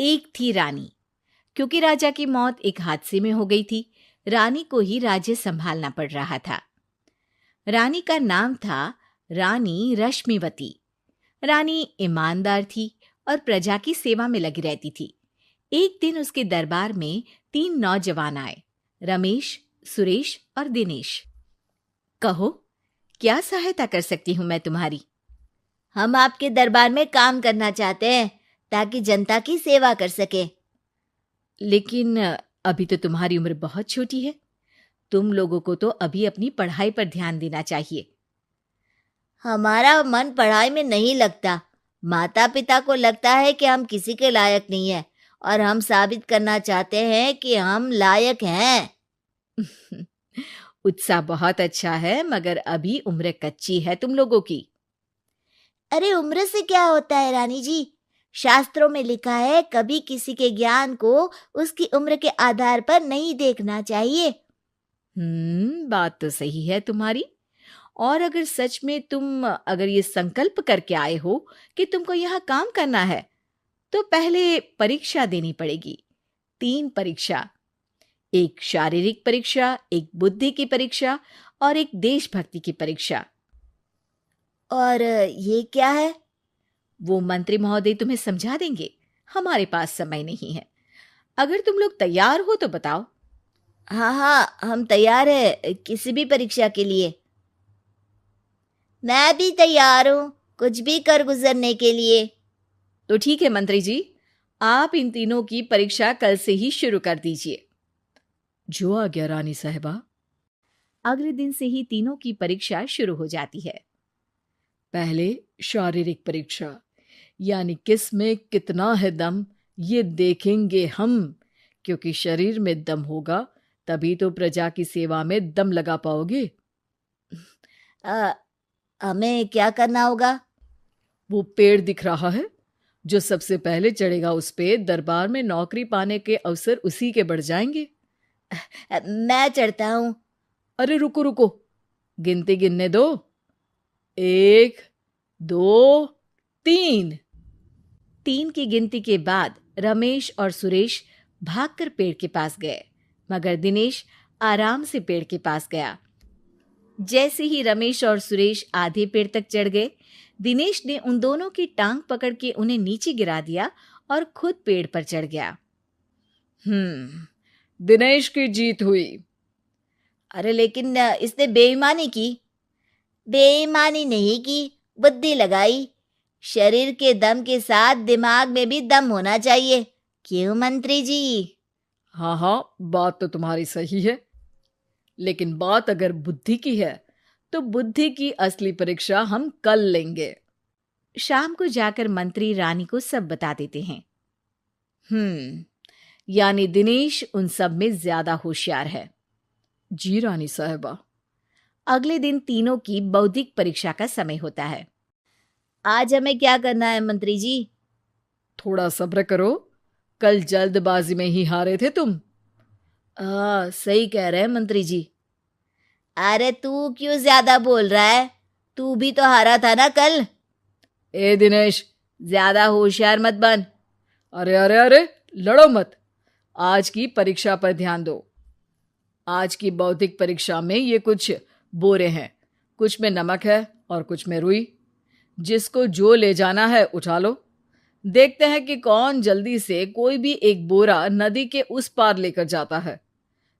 एक थी रानी। क्योंकि राजा की मौत एक हादसे में हो गई थी, रानी को ही राज्य संभालना पड़ रहा था। रानी का नाम था रानी रश्मिवती। रानी ईमानदार थी और प्रजा की सेवा में लगी रहती थी। एक दिन उसके दरबार में 3 नौजवान आए, रमेश, सुरेश और दिनेश। कहो, क्या सहायता कर सकती हूं मैं तुम्हारी? हम आपके दरबार में काम करना चाहते हैं ताकि जनता की सेवा कर सके। लेकिन अभी तो तुम्हारी उम्र बहुत छोटी है। तुम लोगों को तो अभी अपनी पढ़ाई पर ध्यान देना चाहिए। हमारा मन पढ़ाई में नहीं लगता। माता पिता को लगता है कि हम किसी के लायक नहीं है और हम साबित करना चाहते हैं कि हम लायक हैं। उत्साह बहुत अच्छा है, मगर अभी उम्र कच्ची है तुम लोगों की। अरे उम्र से क्या होता है रानी जी? शास्त्रों में लिखा है कभी किसी के ज्ञान को उसकी उम्र के आधार पर नहीं देखना चाहिए। बात तो सही है तुम्हारी। और अगर सच में तुम अगर ये संकल्प करके आए हो कि तुमको यहाँ काम करना है, तो पहले परीक्षा देनी पड़ेगी। 3 परीक्षा, एक शारीरिक परीक्षा, एक बुद्धि की परीक्षा और एक देशभक्ति की परीक्षा। और ये क्या है? वो मंत्री महोदय तुम्हें समझा देंगे। हमारे पास समय नहीं है। अगर तुम लोग तैयार हो तो बताओ। हाँ हाँ, हम तैयार है किसी भी परीक्षा के लिए। मैं भी तैयार हूँ कुछ भी कर गुजरने के लिए। तो ठीक है मंत्री जी, आप इन तीनों की परीक्षा कल से ही शुरू कर दीजिए। जो आज्ञा रानी साहिबा। अगले दिन से ही तीनों की परीक्षा शुरू हो जाती है। पहले शारीरिक परीक्षा, यानी किस में कितना है दम, ये देखेंगे हम। क्योंकि शरीर में दम होगा तभी तो प्रजा की सेवा में दम लगा पाओगे। हमें क्या करना होगा? वो पेड़ दिख रहा है, जो सबसे पहले चढ़ेगा उस पे दरबार में नौकरी पाने के अवसर उसी के बढ़ जाएंगे। मैं चढ़ता हूँ। अरे रुको रुको, गिनती गिनने दो। 1, 2, 3। 3 की गिनती के बाद रमेश और सुरेश भागकर पेड़ के पास गए, मगर दिनेश आराम से पेड़ के पास गया। जैसे ही रमेश और सुरेश आधे पेड़ तक चढ़ गए, दिनेश ने उन दोनों की टांग पकड़ के उन्हें नीचे गिरा दिया और खुद पेड़ पर चढ़ गया। दिनेश की जीत हुई। अरे लेकिन इसने बेईमानी की। बेईमानी नहीं की, बुद्धि लगाई। शरीर के दम के साथ दिमाग में भी दम होना चाहिए। क्यों मंत्री जी? हाँ हाँ, बात तो तुम्हारी सही है, लेकिन बात अगर बुद्धि की है तो बुद्धि की असली परीक्षा हम कल लेंगे। शाम को जाकर मंत्री रानी को सब बता देते हैं। यानी दिनेश उन सब में ज्यादा होशियार है। जी रानी साहिबा। अगले दिन तीनों की बौद्धिक परीक्षा का समय होता है। आज हमें क्या करना है मंत्री जी? थोड़ा सब्र करो, कल जल्दबाजी में ही हारे थे तुम। सही कह रहे हैं मंत्री जी। अरे तू क्यों ज्यादा बोल रहा है? तू भी तो हारा था ना कल। ए दिनेश, ज्यादा होशियार मत बन। अरे अरे अरे, लड़ो मत। आज की परीक्षा पर ध्यान दो। आज की बौद्धिक परीक्षा में ये कुछ बोरे हैं, कुछ में नमक है और कुछ में रुई। जिसको जो ले जाना है उठा लो। देखते हैं कि कौन जल्दी से कोई भी एक बोरा नदी के उस पार लेकर जाता है।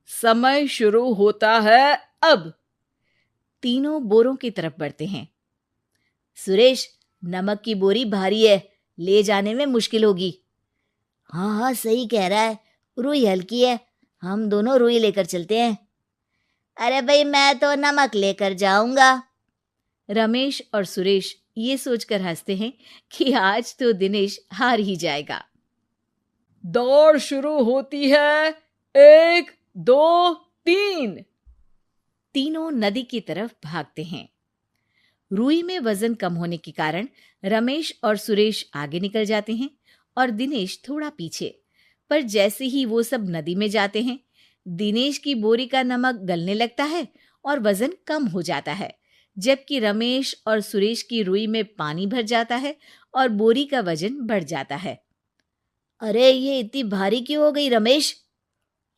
समय शुरू होता है अब। तीनों बोरों की तरफ बढ़ते हैं। सुरेश, नमक की बोरी भारी है, ले जाने में मुश्किल होगी। हाँ हाँ, सही कह रहा है, रुई हल्की है, हम दोनों रुई लेकर चलते हैं। अरे भाई, मैं तो नमक लेकर जाऊंगा। रमेश और सुरेश ये सोचकर हंसते हैं कि आज तो दिनेश हार ही जाएगा। दौड़ शुरू होती है। 1, 2, 3। तीनों नदी की तरफ भागते हैं। रुई में वजन कम होने के कारण रमेश और सुरेश आगे निकल जाते हैं और दिनेश थोड़ा पीछे। पर जैसे ही वो सब नदी में जाते हैं, दिनेश की बोरी का नमक गलने लगता है और वजन कम हो जाता है, जबकि रमेश और सुरेश की रुई में पानी भर जाता है और बोरी का वजन बढ़ जाता है। अरे ये इतनी भारी क्यों हो गई रमेश?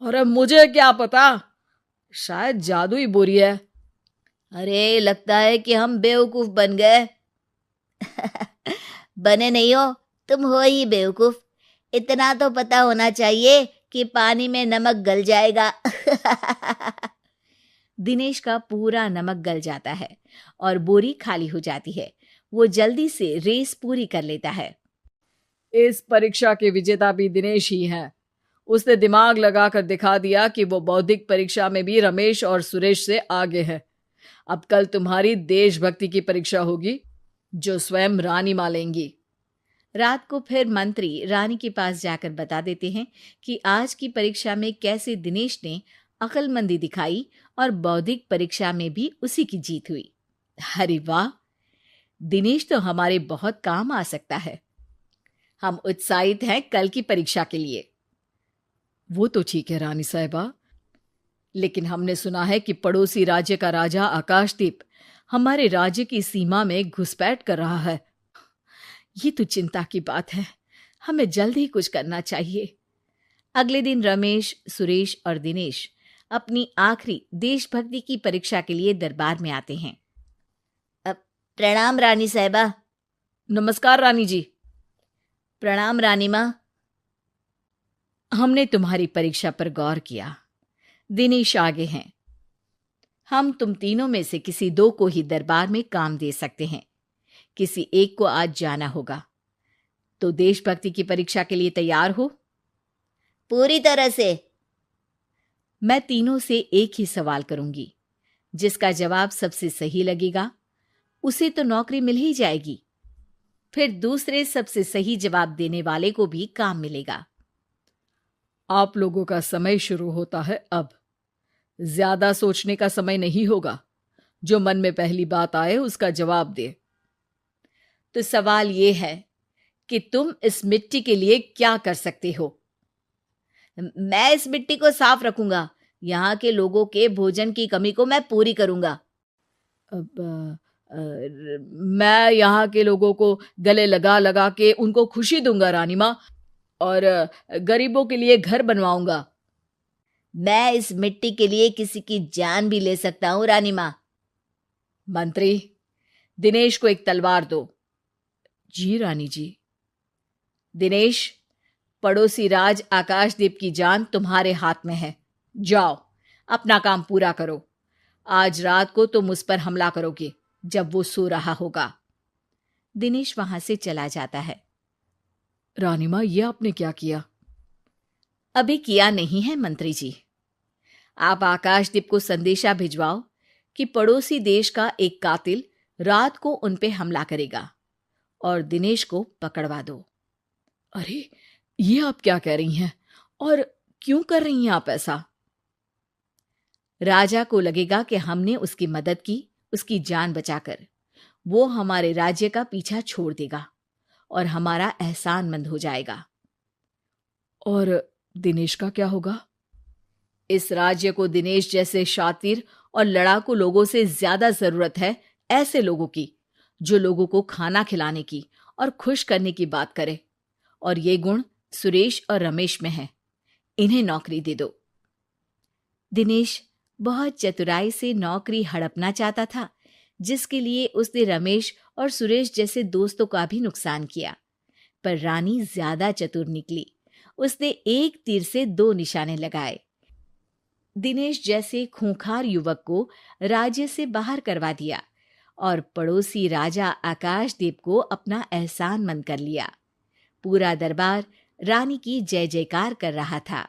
अरे मुझे क्या पता, शायद जादुई बोरी है। अरे लगता है कि हम बेवकूफ बन गए। बने नहीं हो, तुम हो ही बेवकूफ। इतना तो पता होना चाहिए कि पानी में नमक गल जाएगा। दिनेश का पूरा नमक गल जाता है और बोरी खाली हो जाती है। वो जल्दी से रेस पूरी कर लेता है। इस परीक्षा के विजेता भी दिनेश ही हैं। उसने दिमाग लगाकर दिखा दिया कि वो बौद्धिक परीक्षा में भी रमेश और सुरेश से आगे है। अब कल तुम्हारी देशभक्ति की परीक्षा होगी, जो स्वयं रानी मां लेंगी। रात को फिर मंत्री रानी के पास जाकर बता देते हैं कि आज की परीक्षा में कैसे दिनेश ने अक्लमंदी दिखाई और बौद्धिक परीक्षा में भी उसी की जीत हुई। अरे वाह, दिनेश तो हमारे बहुत काम आ सकता है। हम उत्साहित हैं कल की परीक्षा के लिए। वो तो ठीक है रानी साहिबा, लेकिन हमने सुना है कि पड़ोसी राज्य का राजा आकाशदीप हमारे राज्य की सीमा में घुसपैठ कर रहा है। ये तो चिंता की बात है। हमें जल्द ही कुछ करना चाहिए। अगले दिन रमेश, सुरेश और दिनेश अपनी आखिरी देशभक्ति की परीक्षा के लिए दरबार में आते हैं। प्रणाम रानी साहिबा। नमस्कार रानी जी। प्रणाम रानी माँ। हमने तुम्हारी परीक्षा पर गौर किया। दिनेश आगे हैं। हम तुम तीनों में से किसी दो को ही दरबार में काम दे सकते हैं। किसी एक को आज जाना होगा। तो देशभक्ति की परीक्षा के लिए तैयार हो? पूरी तरह से। मैं तीनों से एक ही सवाल करूंगी। जिसका जवाब सबसे सही लगेगा उसे तो नौकरी मिल ही जाएगी। फिर दूसरे सबसे सही जवाब देने वाले को भी काम मिलेगा। आप लोगों का समय शुरू होता है अब। ज्यादा सोचने का समय नहीं होगा। जो मन में पहली बात आए उसका जवाब दे। तो सवाल यह है कि तुम इस मिट्टी के लिए क्या कर सकते हो? मैं इस मिट्टी को साफ रखूंगा। यहाँ के लोगों के भोजन की कमी को मैं पूरी करूंगा। मैं यहाँ के लोगों को गले लगा लगा के उनको खुशी दूंगा रानी माँ, और गरीबों के लिए घर बनवाऊंगा। मैं इस मिट्टी के लिए किसी की जान भी ले सकता हूँ रानी माँ। मंत्री, दिनेश को एक तलवार दो। जी रानी जी। दिनेश, पड़ोसी राज आकाशदीप की जान तुम्हारे हाथ में है। जाओ, अपना काम पूरा करो। आज रात को तुम उस पर हमला करोगे जब वो सो रहा होगा। दिनेश वहां से चला जाता है। रानी मां, ये आपने क्या किया? अभी किया नहीं है मंत्री जी। आप आकाशदीप को संदेशा भिजवाओ कि पड़ोसी देश का एक कातिल रात को उन पे हमला करेगा और दिनेश को पकड़वा दो। अरे, ये आप क्या कह रही हैं? और क्यों कर रही हैं आप ऐसा? राजा को लगेगा कि हमने उसकी मदद की, उसकी जान बचाकर। वो हमारे राज्य का पीछा छोड़ देगा और हमारा एहसानमंद हो जाएगा। और दिनेश का क्या होगा? इस राज्य को दिनेश जैसे शातिर और लड़ाकू लोगों से ज्यादा जरूरत है, ऐसे लोगों की जो लोगों को खाना खिलाने की और खुश करने की बात करे। और ये गुण सुरेश और रमेश में है। इन्हें नौकरी दे दो। दिनेश बहुत चतुराई से नौकरी हड़पना चाहता था, जिसके लिए उसने रमेश और सुरेश जैसे दोस्तों का भी नुकसान किया। पर रानी ज्यादा चतुर निकली। उसने एक तीर से दो निशाने लगाए। दिनेश जैसे खूंखार युवक को राज्य से बाहर करवा दिया और पड़ोसी राजा आकाशदीप को अपना एहसानमंद कर लिया। पूरा दरबार रानी की जय जयकार कर रहा था।